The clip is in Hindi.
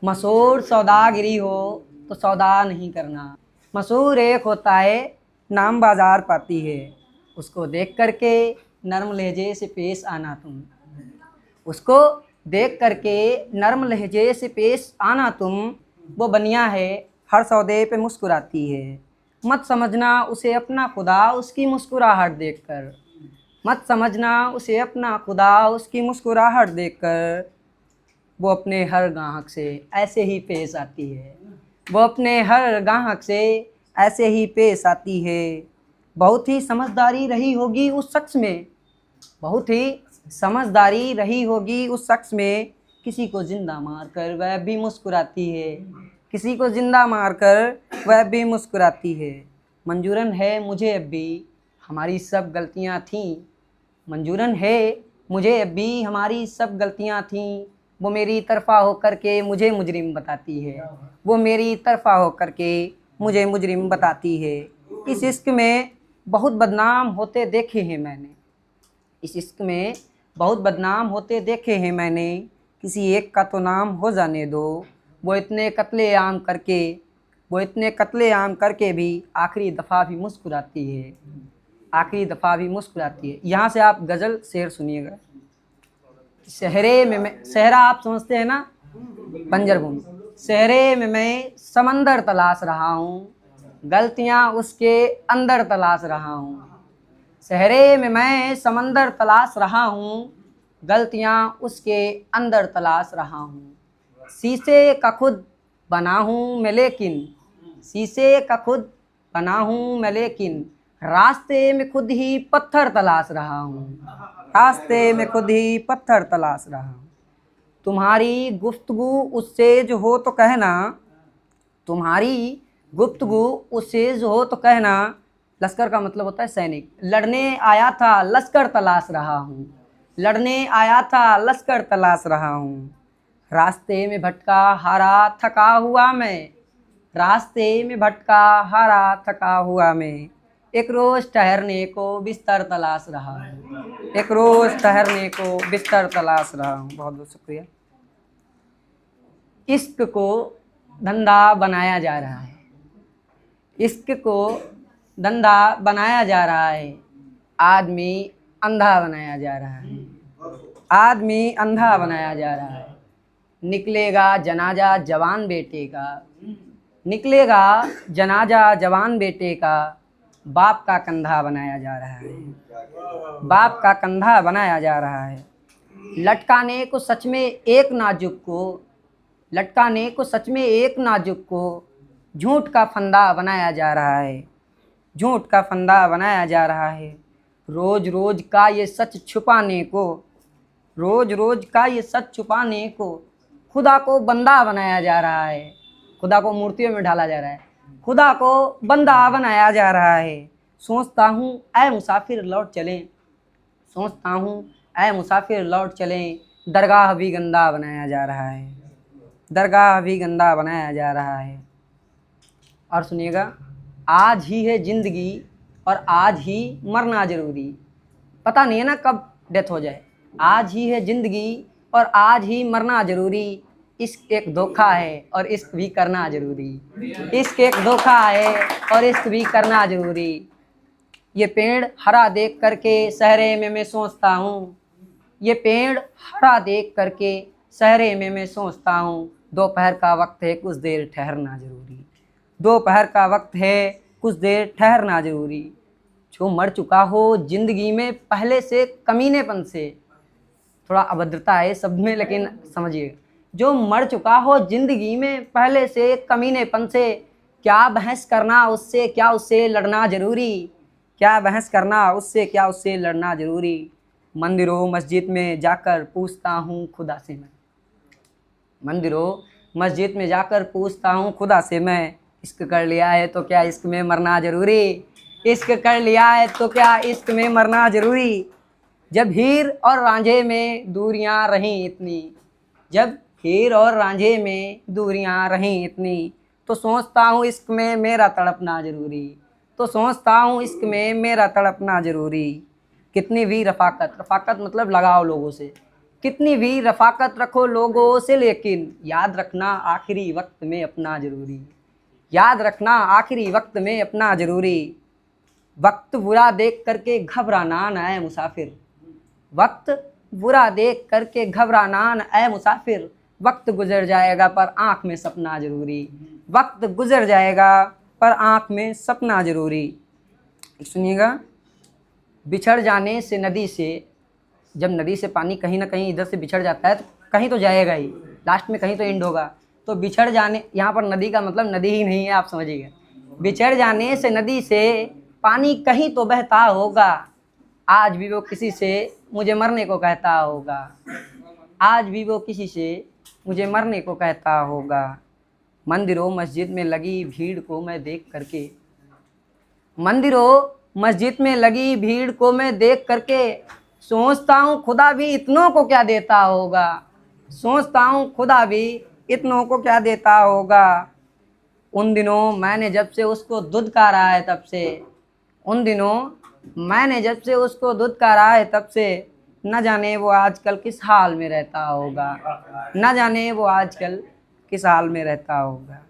मशहूर सौदागिरी हो तो सौदा नहीं करना। मशहूर एक होता है, नाम बाजार पाती है, उसको देख करके नर्म लहजे से पेश आना तुम। उसको देख करके नर्म लहजे से पेश आना तुम। वो बनिया है, हर सौदे पे मुस्कुराती है। मत समझना उसे अपना खुदा उसकी मुस्कुराहट देखकर। मत समझना उसे अपना खुदा उसकी मुस्कुराहट देखकर। वो अपने हर गाहक से ऐसे ही पेश आती है। वो अपने हर गाहक से ऐसे ही पेश आती है। बहुत ही समझदारी रही होगी उस शख्स में, बहुत ही समझदारी रही होगी उस शख्स में। किसी को जिंदा मारकर वह भी मुस्कुराती है, किसी को जिंदा मारकर वह भी मुस्कुराती है। मंजूरन है मुझे अब भी हमारी सब गलतियाँ थीं। मंजूरन है मुझे अब भी हमारी सब गलतियाँ थीं। वो मेरी तरफा होकर के मुझे मुजरिम बताती है। वो मेरी तरफा होकर के मुझे मुजरिम बताती है। इस इश्क में बहुत बदनाम होते देखे हैं मैंने। इस इश्क में बहुत बदनाम होते देखे हैं मैंने। किसी एक का तो नाम हो जाने दो। वो इतने कत्लेआम करके, वो इतने कत्लेआम करके भी आखिरी दफ़ा भी मुस्कुराती है, आखिरी दफ़ा भी मुस्कुराती है। यहाँ से आप गज़ल शेर सुनिएगा। शहरे में मैं, सहरा आप समझते हैं ना, बंजर भूमि। शहरे में मैं समंदर तलाश रहा हूँ, गलतियाँ उसके अंदर तलाश रहा हूँ। शहरे में मैं समंदर तलाश रहा हूँ, गलतियाँ उसके अंदर तलाश रहा हूँ। शीशे का खुद बना हूँ मैं लेकिन, शीशे का खुद बना हूँ मैं लेकिन, रास्ते में खुद ही पत्थर तलाश रहा हूँ, रास्ते में खुद ही पत्थर तलाश रहा हूँ। तुम्हारी गुफ्तगू उससे जो हो तो कहना, तुम्हारी गुफ्तगू उससे जो हो तो कहना। लश्कर का मतलब होता है सैनिक। लड़ने आया था लश्कर तलाश रहा हूँ, लड़ने आया था लश्कर तलाश रहा हूँ। रास्ते में भटका हारा थका हुआ मैं, रास्ते में भटका हारा थका हुआ मैं। एक रोज़ ठहरने को बिस्तर तलाश रहा हूँ, एक रोज़ ठहरने को बिस्तर तलाश रहा हूँ। बहुत बहुत शुक्रिया। इश्क को धंधा बनाया जा रहा है, इश्क को धंधा बनाया जा रहा है। आदमी अंधा बनाया जा रहा है, आदमी अंधा बनाया जा रहा है। निकलेगा जनाजा जवान बेटे का, निकलेगा जनाजा जवान बेटे का। बाप का कंधा बनाया जा रहा है, बाप का कंधा बनाया जा रहा है। लटकाने को सच में एक नाजुक को, लटकाने को सच में एक नाजुक को, झूठ का फंदा बनाया जा रहा है, झूठ का फंदा बनाया जा रहा है। रोज़ रोज़ का ये सच छुपाने को, रोज़ रोज़ का ये सच छुपाने को, खुदा को बंदा बनाया जा रहा है, खुदा को मूर्तियों में ढाला जा रहा है, खुदा को बंदा बनाया जा रहा है। सोचता हूँ ऐ मुसाफिर लौट चलें, सोचता हूँ ऐ मुसाफिर लौट चलें। दरगाह भी गंदा बनाया जा रहा है, दरगाह भी गंदा बनाया जा रहा है। और सुनिएगा, आज ही है ज़िंदगी और आज ही मरना ज़रूरी। पता नहीं है ना कब डेथ हो जाए। आज ही है ज़िंदगी और आज ही मरना ज़रूरी। इश्क एक धोखा है और इश्क भी करना ज़रूरी। इश्क एक धोखा है और इश्क भी करना ज़रूरी। ये पेड़ हरा देख करके सहरे में मैं सोचता हूँ, ये पेड़ हरा देख करके सहरे में मैं सोचता हूँ। दोपहर का वक्त है कुछ देर ठहरना ज़रूरी, दोपहर का वक्त है कुछ देर ठहरना ज़रूरी। जो मर चुका हो ज़िंदगी में पहले से कमीनेपन से, थोड़ा अभद्रता है शब्द में लेकिन समझिए, जो मर चुका हो ज़िंदगी में पहले से कमीनेपन से, क्या बहस करना उससे, क्या उससे लड़ना ज़रूरी, क्या बहस करना उससे, क्या उससे लड़ना ज़रूरी। मंदिरों मस्जिद में जाकर पूछता हूँ खुदा से मैं, मंदिरों मस्जिद में जाकर पूछता हूँ खुदा से मैं। इश्क कर लिया है तो क्या इश्क में मरना ज़रूरी, इश्क कर लिया है तो क्या इश्क में मरना ज़रूरी। जब हीर और रांझे में दूरियां रहीं इतनी, जब हीर और रांझे में दूरियां रहीं इतनी, तो सोचता हूँ इश्क में मेरा तड़पना ज़रूरी, तो सोचता हूँ इश्क में मेरा तड़पना ज़रूरी। कितनी भी रफ़ाकत, रफ़ाकत मतलब लगाव लोगों से, कितनी भी रफाकत रखो लोगों से, लेकिन याद रखना आखिरी वक्त में अपना ज़रूरी। याद रखना आखिरी वक्त में अपना ज़रूरी। वक्त बुरा देख करके घबराना न ऐ मुसाफिर। वक्त बुरा देख करके घबराना न ऐ मुसाफिर। वक्त गुजर जाएगा पर आँख में सपना ज़रूरी। वक्त गुजर जाएगा पर आँख में सपना ज़रूरी। सुनिएगा, बिछड़ जाने से नदी से, जब नदी से पानी कहीं ना कहीं इधर से बिछड़ जाता है तो कहीं तो जाएगा ही, लास्ट में कहीं तो एंड होगा। तो बिछड़ जाने, यहाँ पर नदी का मतलब नदी ही नहीं है, आप समझिएगा। बिछड़ जाने से नदी से पानी कहीं तो बहता होगा। आज भी वो किसी से मुझे मरने को कहता होगा। आज भी वो किसी से मुझे मरने को कहता होगा। मंदिरों मस्जिद में लगी भीड़ को मैं देख करके, मंदिरों मस्जिद में लगी भीड़ को मैं देख करके सोचता हूँ खुदा भी इतनों को क्या देता होगा। सोचता हूँ खुदा भी इतनों को क्या देता होगा। उन दिनों मैंने जब से उसको धुतकारा है तब से, उन दिनों मैंने जब से उसको धुतकारा है तब से, न जाने वो आजकल किस हाल में रहता होगा। न जाने वो आजकल किस हाल में रहता होगा।